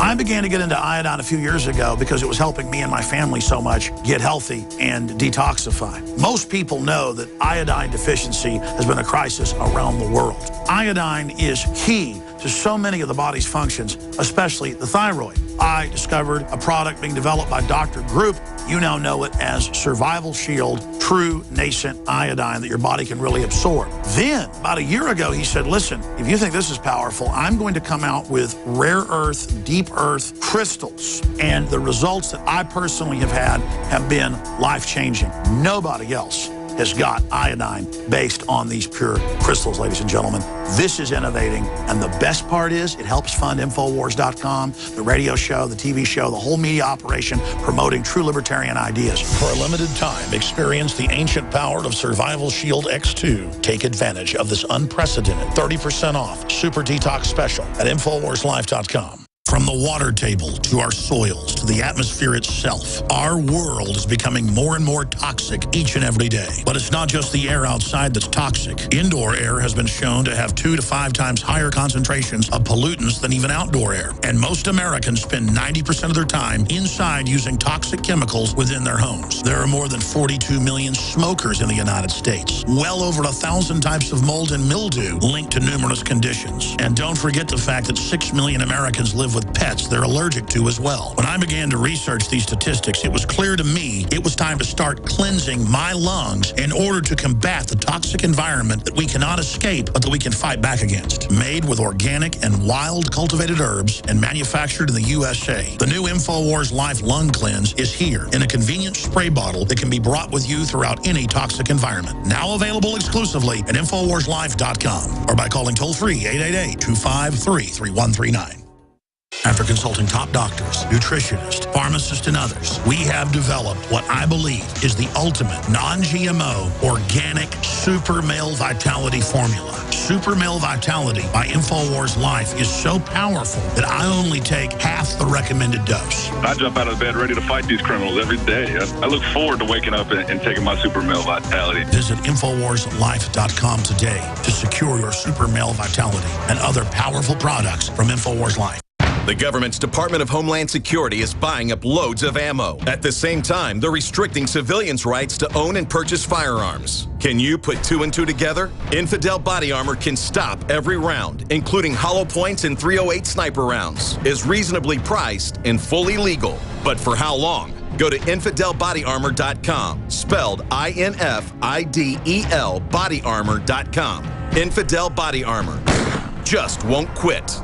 I began to get into iodine a few years ago because it was helping me and my family so much get healthy and detoxify. Most people know that iodine deficiency has been a crisis around the world. Iodine is key to so many of the body's functions, especially the thyroid. I discovered a product being developed by Dr. Group. You now know it as Survival Shield, true nascent iodine that your body can really absorb. Then, about a year ago, he said, listen, if you think this is powerful, I'm going to come out with rare earth, deep earth crystals. And the results that I personally have had have been life-changing. Nobody else has got iodine based on these pure crystals, ladies and gentlemen. This is innovating, and the best part is it helps fund Infowars.com, the radio show, the TV show, the whole media operation promoting true libertarian ideas. For a limited time, experience the ancient power of Survival Shield X2. Take advantage of this unprecedented 30% off super detox special at InfoWarsLife.com. From the water table to our soils to the atmosphere itself, our world is becoming more and more toxic each and every day. But it's not just the air outside that's toxic. Indoor air has been shown to have 2 to 5 times higher concentrations of pollutants than even outdoor air. And most Americans spend 90% of their time inside using toxic chemicals within their homes. There are more than 42 million smokers in the United States. Well over 1,000 types of mold and mildew linked to numerous conditions. And don't forget the fact that 6 million Americans live with pets they're allergic to as well. When I began to research these statistics, it was clear to me it was time to start cleansing my lungs in order to combat the toxic environment that we cannot escape, but that we can fight back against. Made with organic and wild cultivated herbs and manufactured in the USA, the new InfoWars Life Lung Cleanse is here in a convenient spray bottle that can be brought with you throughout any toxic environment. Now available exclusively at InfoWarsLife.com or by calling toll-free 888-253-3139. After consulting top doctors, nutritionists, pharmacists, and others, we have developed what I believe is the ultimate non-GMO organic Super Male Vitality formula. Super Male Vitality by InfoWars Life is so powerful that I only take half the recommended dose. I jump out of bed ready to fight these criminals every day. I look forward to waking up and taking my Super Male Vitality. Visit InfoWarsLife.com today to secure your Super Male Vitality and other powerful products from InfoWars Life. The government's Department of Homeland Security is buying up loads of ammo. At the same time, they're restricting civilians' rights to own and purchase firearms. Can you put 2 and 2 together? Infidel Body Armor can stop every round, including hollow points and .308 sniper rounds, is reasonably priced and fully legal. But for how long? Go to InfidelBodyArmor.com, spelled INFIDEL bodyarmor.com. Infidel Body Armor. Just won't quit.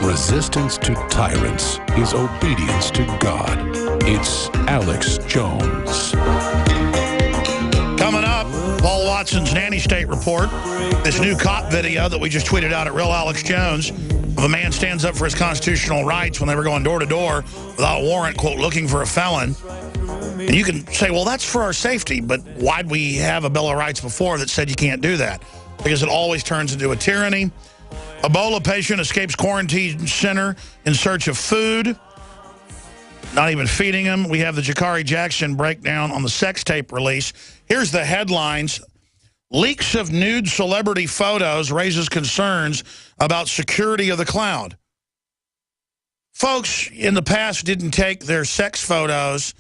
Resistance to tyrants is obedience to God. It's Alex Jones. Coming up, Paul Watson's Nanny State Report. This new cop video that we just tweeted out at Real Alex Jones of a man stands up for his constitutional rights when they were going door to door without a warrant, quote, looking for a felon. And you can say, well, that's for our safety, but why'd we have a Bill of Rights before that said you can't do that? Because it always turns into a tyranny. Ebola patient escapes quarantine center in search of food. Not even feeding him. We have the Jakari Jackson breakdown on the sex tape release. Here's the headlines. Leaks of nude celebrity photos raises concerns about security of the cloud. Folks in the past didn't take their sex photos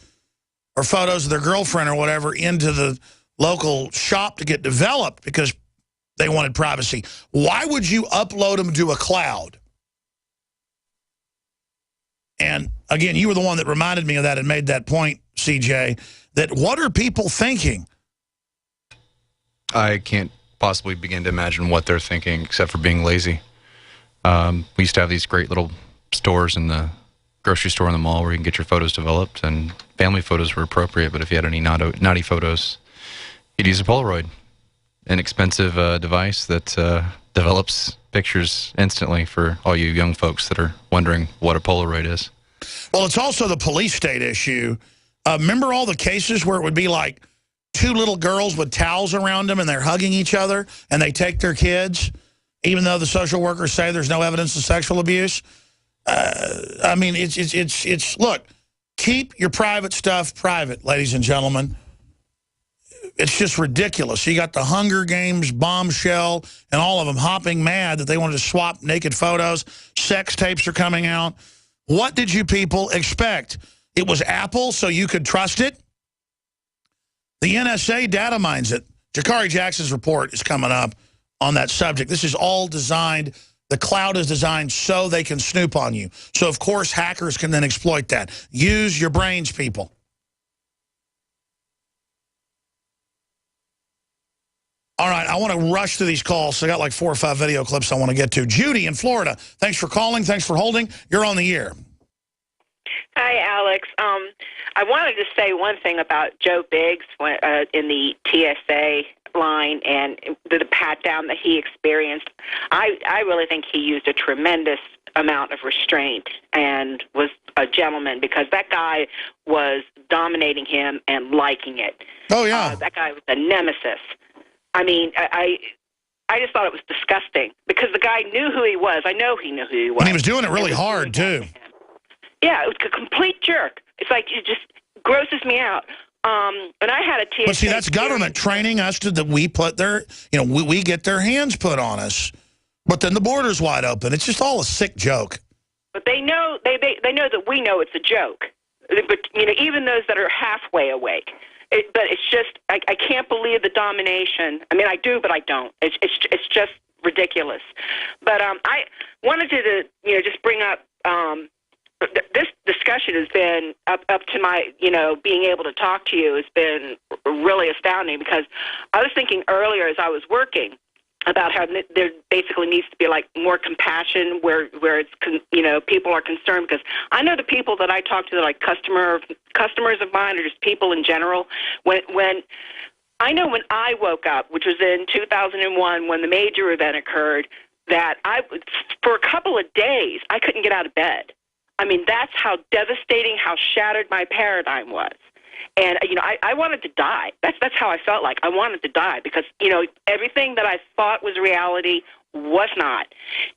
or photos of their girlfriend or whatever into the local shop to get developed because they wanted privacy. Why would you upload them to a cloud? And again, you were the one that reminded me of that and made that point, CJ, that what are people thinking? I can't possibly begin to imagine what they're thinking except for being lazy. We used to have these great little stores in the grocery store in the mall where you can get your photos developed, and family photos were appropriate, but if you had any naughty photos, you'd use a Polaroid. Inexpensive device that develops pictures instantly for all you young folks that are wondering what a Polaroid is. Well, it's also the police state issue. Remember all the cases where it would be like 2 little girls with towels around them and they're hugging each other and they take their kids even though the social workers say there's no evidence of sexual abuse. I mean, it's look, keep your private stuff private, ladies and gentlemen. It's just ridiculous. You got the Hunger Games, Bombshell, and all of them hopping mad that they wanted to swap naked photos. Sex tapes are coming out. What did you people expect? It was Apple, so you could trust it? The NSA data mines it. Jakari Jackson's report is coming up on that subject. This is all designed, the cloud is designed so they can snoop on you. So, of course, hackers can then exploit that. Use your brains, people. All right, I want to rush through these calls. So I got like 4 or 5 video clips I want to get to. Judy in Florida, thanks for calling. Thanks for holding. You're on the air. Hi, Alex. I wanted to say one thing about Joe Biggs in the TSA line and the pat-down that he experienced. I really think he used a tremendous amount of restraint and was a gentleman, because that guy was dominating him and liking it. Oh, yeah. That guy was a nemesis. I mean, I just thought it was disgusting, because the guy knew who he was. I know he knew who he was. And he was doing it really hard, too. Yeah, it was a complete jerk. It's like, it just grosses me out. And I had a TSA. But see, that's government training us to that we put their, we get their hands put on us. But then the border's wide open. It's just all a sick joke. But they know they know that we know it's a joke. But even those that are halfway awake. But it's just, I can't believe the domination. I mean, I do, but I don't. It's just ridiculous. But I wanted to just bring up. This discussion has been up to my, being able to talk to you has been really astounding, because I was thinking earlier as I was working about how there basically needs to be like more compassion where it's, people are concerned, because I know the people that I talk to, that are like customers of mine, or just people in general, when I know when I woke up, which was in 2001 when the major event occurred, that for a couple of days, I couldn't get out of bed. I mean, that's how devastating, how shattered my paradigm was. And, I wanted to die. That's how I felt like. I wanted to die, because, everything that I thought was reality was not.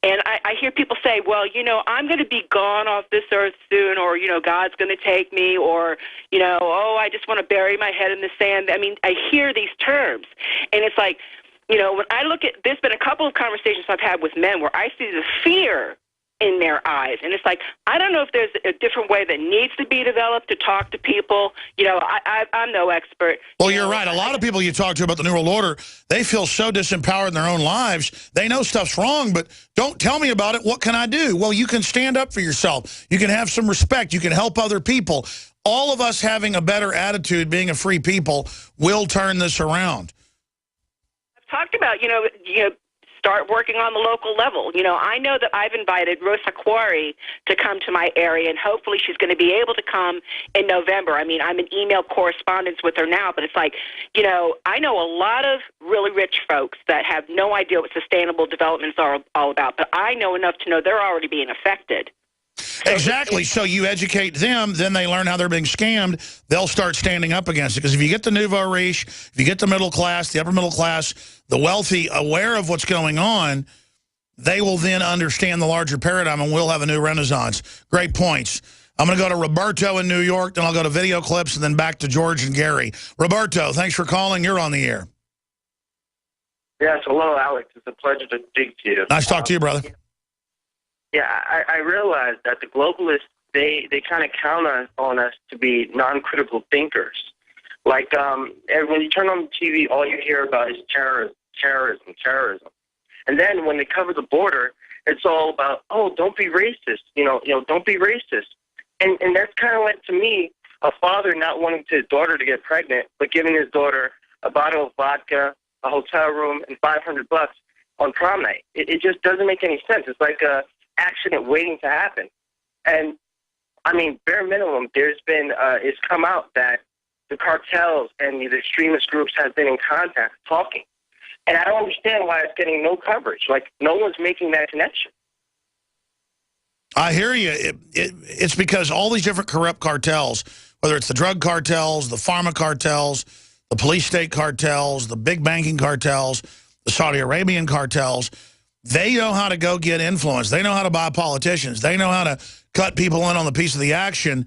And I hear people say, well, I'm going to be gone off this earth soon, or, God's going to take me, or, I just want to bury my head in the sand. I mean, I hear these terms, and it's like, when I look at, there's been a couple of conversations I've had with men where I see the fear in their eyes. And it's like, I don't know if there's a different way that needs to be developed to talk to people. I'm no expert. Well, you're right. A lot of people you talk to about the New World Order, they feel so disempowered in their own lives. They know stuff's wrong, but don't tell me about it. What can I do? Well, you can stand up for yourself. You can have some respect. You can help other people. All of us having a better attitude, being a free people, will turn this around. I've talked about, start working on the local level. I know that I've invited Rosa Quarry to come to my area, and hopefully she's going to be able to come in November. I mean, I'm in email correspondence with her now, but it's like, I know a lot of really rich folks that have no idea what sustainable developments are all about, but I know enough to know they're already being affected. Exactly. So you educate them, then they learn how they're being scammed. They'll start standing up against it. Because if you get the nouveau riche, if you get the middle class, the upper middle class, the wealthy aware of what's going on, they will then understand the larger paradigm, and we'll have a new renaissance. Great points. I'm going to go to Roberto in New York, then I'll go to video clips, and then back to George and Gary. Roberto, thanks for calling. You're on the air. Yes, hello, Alex. It's a pleasure to speak to you. Nice to talk to you, brother. Yeah, I realize that the globalists, they kind of count on us to be non-critical thinkers. Like, when you turn on the TV, all you hear about is terrorism. And then when they cover the border, it's all about, oh, don't be racist, don't be racist. And that's kind of like, to me, a father not wanting his daughter to get pregnant, but giving his daughter a bottle of vodka, a hotel room, and $500 on prom night. It just doesn't make any sense. It's like a accident waiting to happen. And I mean, bare minimum, there's been it's come out that the cartels and these extremist groups have been in contact talking, and I don't understand why it's getting no coverage. Like, no one's making that connection. I hear you. It's because all these different corrupt cartels, whether it's the drug cartels, the pharma cartels, the police state cartels, the big banking cartels, the Saudi Arabian cartels, They know how to go get influence. They know how to buy politicians. They know how to cut people in on the piece of the action.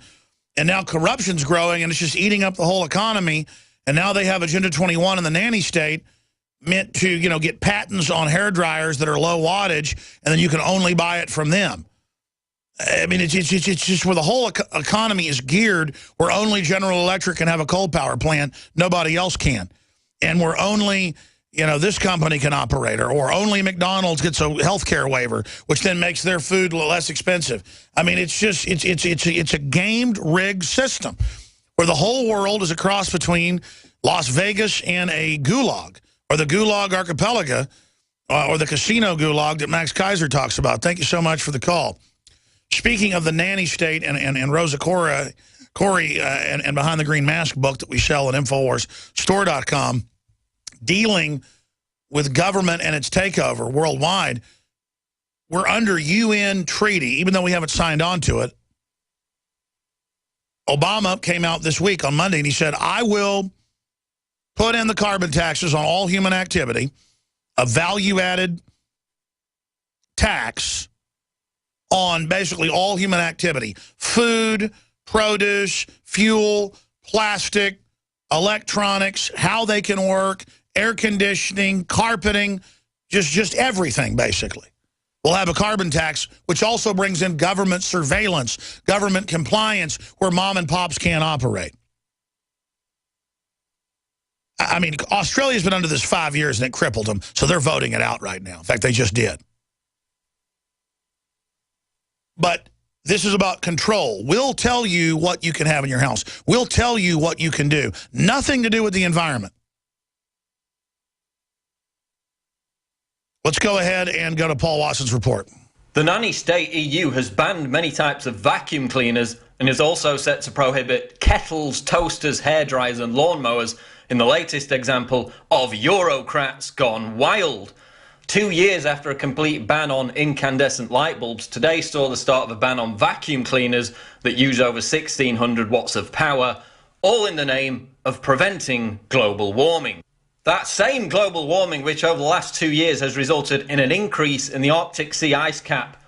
And now corruption's growing, and it's just eating up the whole economy. And now they have Agenda 21 in the nanny state meant to, you know, get patents on hair dryers that are low wattage, and then you can only buy it from them. I mean, it's just where the whole economy is geared, where only General Electric can have a coal power plant. Nobody else can. And where only, you know, this company can operate, or only McDonald's gets a health care waiver, which then makes their food less expensive. I mean, it's just, it's a gamed, rigged system where the whole world is a cross between Las Vegas and a gulag, or the Gulag Archipelago, or the casino gulag that Max Kaiser talks about. Thank you so much for the call. Speaking of the nanny state and Rosa Corey and Behind the Green Mask book that we sell at InfoWarsStore.com, dealing with government and its takeover worldwide, we're under UN treaty, even though we haven't signed on to it. Obama came out this week on Monday and he said, I will put in the carbon taxes on all human activity, a value-added tax on basically all human activity: food, produce, fuel, plastic, electronics, how they can work, air conditioning, carpeting, just everything, basically. We'll have a carbon tax, which also brings in government surveillance, government compliance, where mom and pops can't operate. I mean, Australia's been under this 5 years, and it crippled them, so they're voting it out right now. In fact, they just did. But this is about control. We'll tell you what you can have in your house. We'll tell you what you can do. Nothing to do with the environment. Let's go ahead and go to Paul Watson's report. The nanny state EU has banned many types of vacuum cleaners and is also set to prohibit kettles, toasters, hairdryers and lawnmowers in the latest example of Eurocrats gone wild. 2 years after a complete ban on incandescent light bulbs, today saw the start of a ban on vacuum cleaners that use over 1,600 watts of power, all in the name of preventing global warming. That same global warming, which over the last 2 years has resulted in an increase in the Arctic Sea ice cap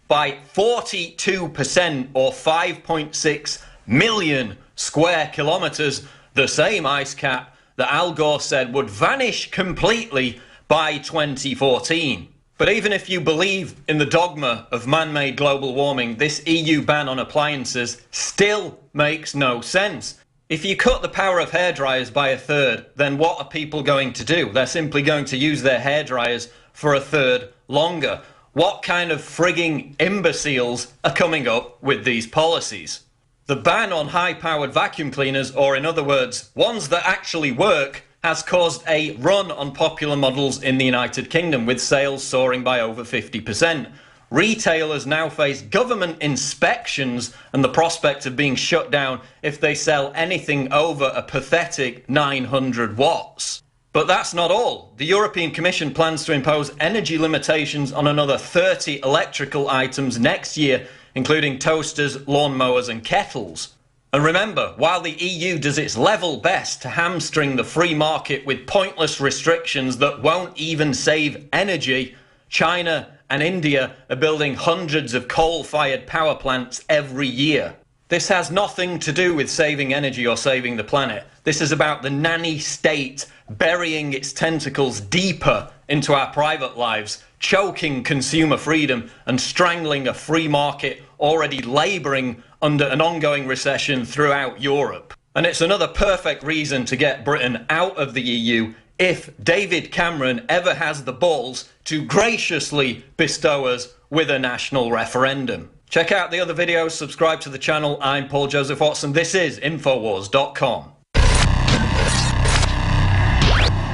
by 42%, or 5.6 million square kilometres, the same ice cap that Al Gore said would vanish completely by 2014. But even if you believe in the dogma of man-made global warming, this EU ban on appliances still makes no sense. If you cut the power of hairdryers by a third, then what are people going to do? They're simply going to use their hairdryers for a third longer. What kind of frigging imbeciles are coming up with these policies? The ban on high-powered vacuum cleaners, or in other words, ones that actually work, has caused a run on popular models in the United Kingdom, with sales soaring by over 50%. Retailers now face government inspections and the prospect of being shut down if they sell anything over a pathetic 900 watts. But that's not all. The European Commission plans to impose energy limitations on another 30 electrical items next year, including toasters, lawnmowers and kettles. And remember, while the EU does its level best to hamstring the free market with pointless restrictions that won't even save energy, China and India are building hundreds of coal-fired power plants every year. This has nothing to do with saving energy or saving the planet. This is about the nanny state burying its tentacles deeper into our private lives, choking consumer freedom and strangling a free market already labouring under an ongoing recession throughout Europe. And it's another perfect reason to get Britain out of the EU if David Cameron ever has the balls to graciously bestow us with a national referendum. Check out the other videos, subscribe to the channel. I'm Paul Joseph Watson. This is Infowars.com.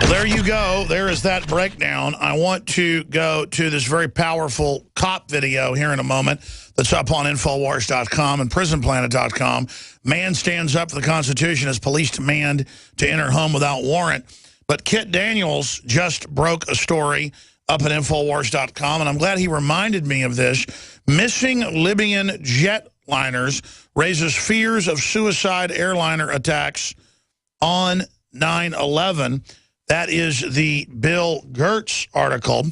There you go. There is that breakdown. I want to go to this very powerful cop video here in a moment that's up on Infowars.com and PrisonPlanet.com. Man stands up for the Constitution as police demand to enter home without warrant. But Kit Daniels just broke a story up at Infowars.com, and I'm glad he reminded me of this. Missing Libyan jetliners raises fears of suicide airliner attacks on 9/11. That is the Bill Gertz article.